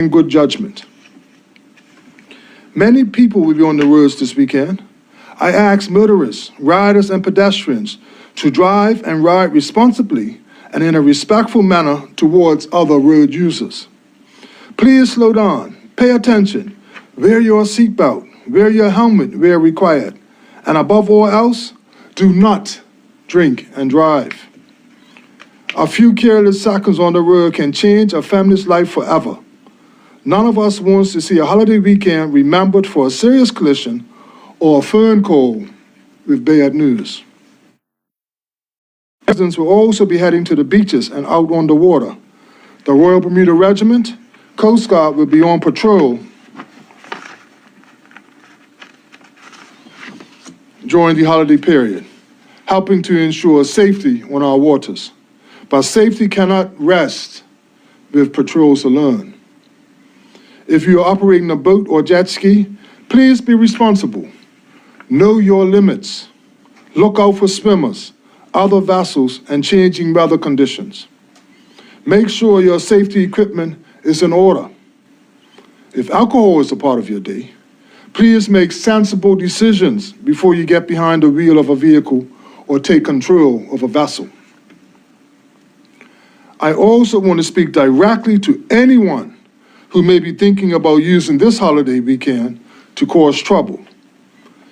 and good judgment. Many people will be on the roads this weekend. I ask motorists, riders, and pedestrians to drive and ride responsibly and in a respectful manner towards other road users. Please slow down, pay attention, wear your seatbelt, wear your helmet where required, and above all else, do not drink and drive. A few careless seconds on the road can change a family's life forever. None of us wants to see a holiday weekend remembered for a serious collision or a phone call with bad news. Residents will also be heading to the beaches and out on the water. The Royal Bermuda Regiment, Coast Guard will be on patrol during the holiday period, helping to ensure safety on our waters. But safety cannot rest with patrols alone. If you are operating a boat or jet ski, please be responsible. Know your limits. Look out for swimmers, other vessels, and changing weather conditions. Make sure your safety equipment is in order. If alcohol is a part of your day, please make sensible decisions before you get behind the wheel of a vehicle or take control of a vessel. I also want to speak directly to anyone who may be thinking about using this holiday weekend to cause trouble,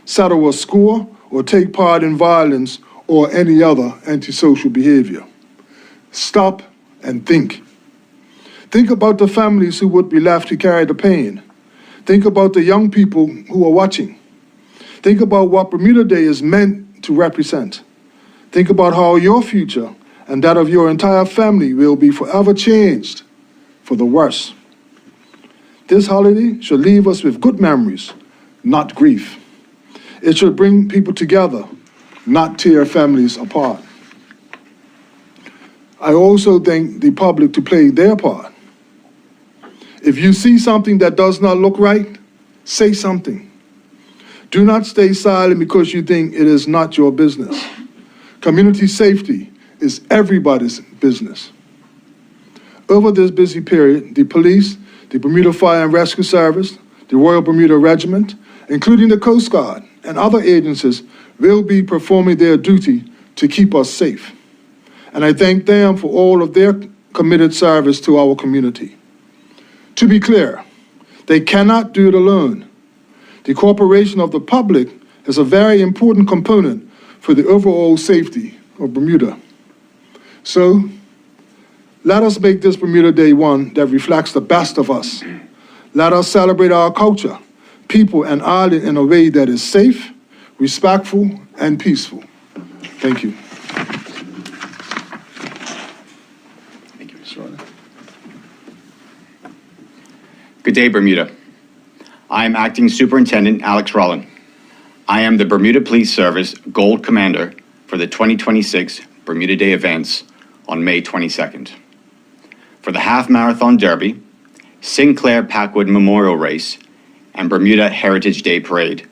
settle a score, or take part in violence or any other antisocial behavior. Stop and think. Think about the families who would be left to carry the pain. Think about the young people who are watching. Think about what Bermuda Day is meant to represent. Think about how your future and that of your entire family will be forever changed for the worse. This holiday should leave us with good memories, not grief. It should bring people together, not tear families apart. I also think the public to play their part. If you see something that does not look right, say something. Do not stay silent because you think it is not your business. Community safety is everybody's business. Over this busy period, the police, the Bermuda Fire and Rescue Service, the Royal Bermuda Regiment, including the Coast Guard and other agencies, will be performing their duty to keep us safe. And I thank them for all of their committed service to our community. To be clear, they cannot do it alone. The cooperation of the public is a very important component for the overall safety of Bermuda. So, let us make this Bermuda Day one that reflects the best of us. Let us celebrate our culture, people, and island in a way that is safe, respectful, and peaceful. Thank you. Thank you, Mr. Rowland. Good day, Bermuda. I am Acting Superintendent Alex Rowland. I am the Bermuda Police Service Gold Commander for the 2026 Bermuda Day events on May 22nd. For the Half Marathon Derby, Sinclair Packwood Memorial Race, and Bermuda Heritage Day Parade,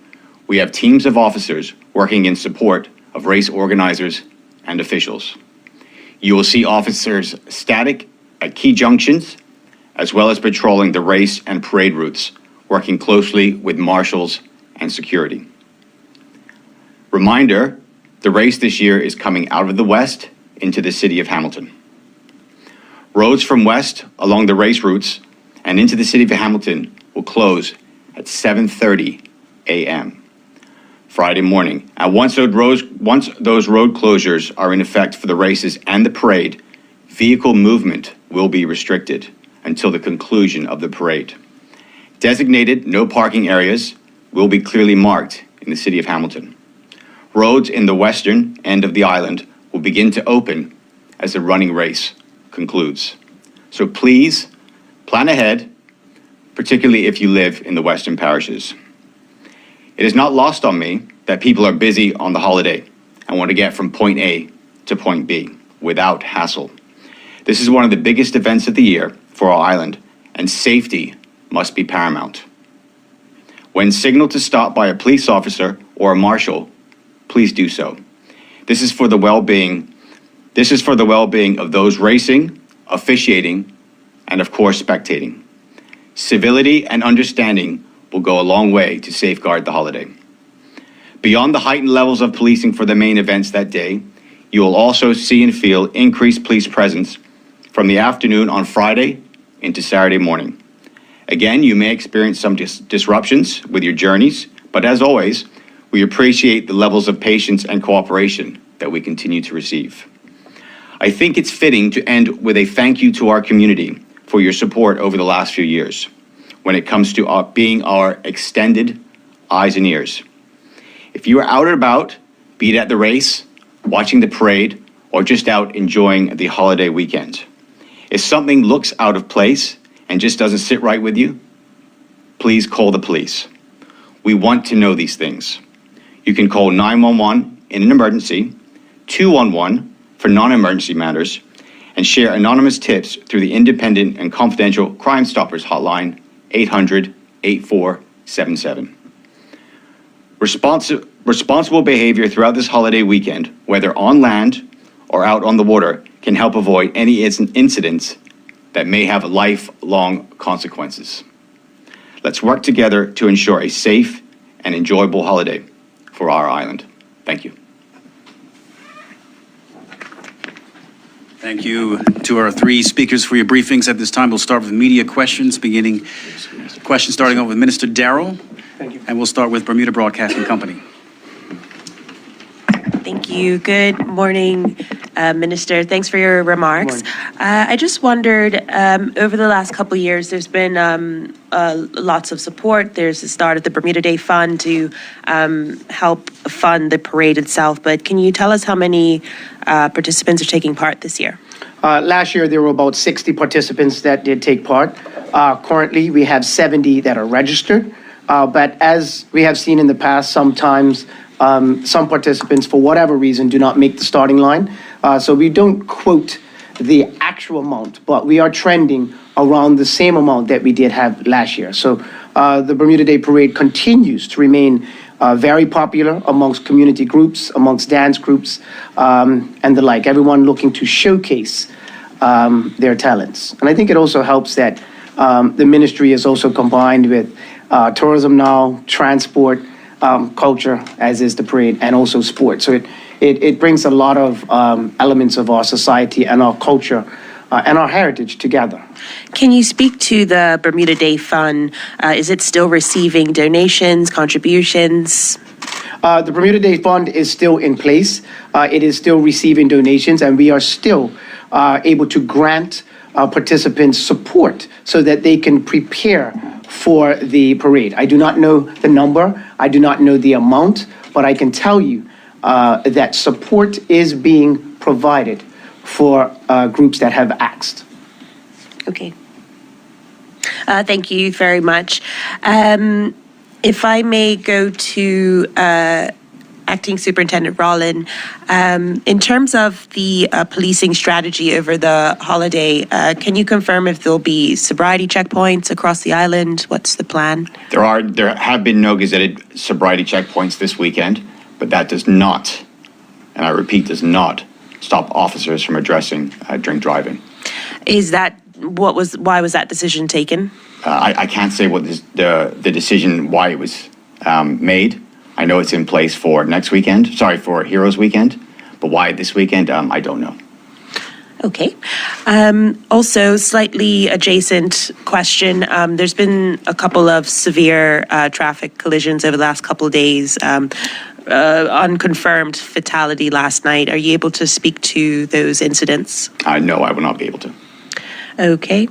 we have teams of officers working in support of race organizers and officials. You will see officers static at key junctions, as well as patrolling the race and parade routes, working closely with marshals and security. Reminder, the race this year is coming out of the west into the city of Hamilton. Roads from west along the race routes and into the city of Hamilton will close at 7:30 a.m. Friday morning. And once those road closures are in effect for the races and the parade, vehicle movement will be restricted until the conclusion of the parade. Designated no parking areas will be clearly marked in the city of Hamilton. Roads in the western end of the island will begin to open as the running race concludes. So please plan ahead, particularly if you live in the western parishes. It is not lost on me that people are busy on the holiday and want to get from point A to point B without hassle. This is one of the biggest events of the year for our island, and safety must be paramount. When signaled to stop by a police officer or a marshal, please do so. This is for the well-being of those racing, officiating, and of course spectating. Civility and understanding will go a long way to safeguard the holiday. Beyond the heightened levels of policing for the main events that day, you will also see and feel increased police presence from the afternoon on Friday into Saturday morning. Again, you may experience some disruptions with your journeys, but as always, we appreciate the levels of patience and cooperation that we continue to receive. I think it's fitting to end with a thank you to our community for your support over the last few years when it comes to being our extended eyes and ears. If you are out and about, be it at the race, watching the parade, or just out enjoying the holiday weekend, if something looks out of place and just doesn't sit right with you, please call the police. We want to know these things. You can call 911 in an emergency, 211 for non-emergency matters, and share anonymous tips through the independent and confidential Crime Stoppers hotline, 800-8477. Responsible behavior throughout this holiday weekend, whether on land or out on the water, can help avoid any incidents that may have lifelong consequences. Let's work together to ensure a safe and enjoyable holiday for our island. Thank you. Thank you to our three speakers for your briefings. At this time, we'll start with media questions, starting off with Minister Darrell. Thank you. And we'll start with Bermuda Broadcasting Company. Thank you. Good morning, Minister. Thanks for your remarks. I just wondered, over the last couple of years, there's been lots of support. There's the start of the Bermuda Day Fund to help fund the parade itself. But can you tell us how many participants are taking part this year? Last year, there were about 60 participants that did take part. Currently, we have 70 that are registered. But as we have seen in the past, sometimes some participants, for whatever reason, do not make the starting line. So we don't quote the actual amount, but we are trending around the same amount that we did have last year. So the Bermuda Day Parade continues to remain very popular amongst community groups, amongst dance groups, and the like, everyone looking to showcase their talents. And I think it also helps that the ministry is also combined with tourism now, transport, culture, as is the parade, and also sport. So it brings a lot of elements of our society and our culture and our heritage together. Can you speak to the Bermuda Day Fund? Is it still receiving donations, contributions? The Bermuda Day Fund is still in place. It is still receiving donations, and we are still able to grant participants support so that they can prepare for the parade. I do not know the number, I do not know the amount, but I can tell you that support is being provided for groups that have asked. Okay. Thank you very much. If I may go to Acting Superintendent Rollin, in terms of the policing strategy over the holiday, can you confirm if there'll be sobriety checkpoints across the island? What's the plan? There have been no gazetted sobriety checkpoints this weekend, but that does not, and I repeat, does not stop officers from addressing drink driving. Why was that decision taken? I can't say what the decision, why it was made. I know it's in place for for Heroes Weekend, but why this weekend, I don't know. Okay. Also, slightly adjacent question. There's been a couple of severe traffic collisions over the last couple of days. Unconfirmed fatality last night. Are you able to speak to those incidents? No, I will not be able to. Okay.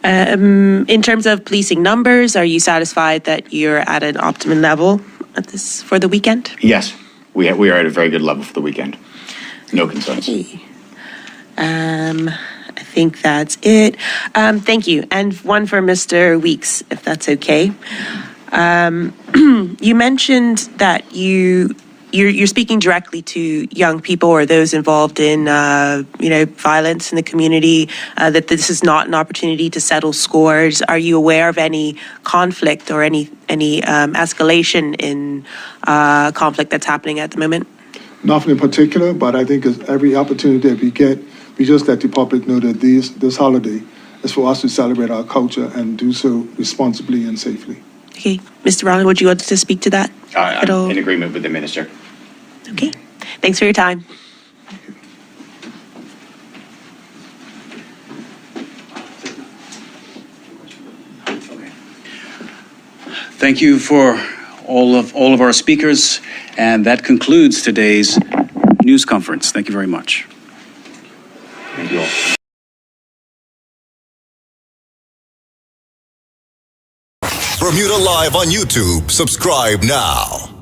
In terms of policing numbers, are you satisfied that you're at an optimum level for the weekend? Yes, we are at a very good level for the weekend. No concerns. Okay. I think that's it. Thank you. And one for Mr. Weeks, if that's okay. You mentioned that you're speaking directly to young people or those involved in violence in the community, that this is not an opportunity to settle scores. Are you aware of any conflict or any escalation in conflict that's happening at the moment? Nothing in particular, but I think it's every opportunity that we get, we just let the public know that this holiday is for us to celebrate our culture and do so responsibly and safely. Okay, Mr. Rollin, would you want to speak to that at all? I'm in agreement with the minister. Okay, thanks for your time. Thank you for all of our speakers, and that concludes today's news conference. Thank you very much. Thank you all. Bermuda Live on YouTube. Subscribe now.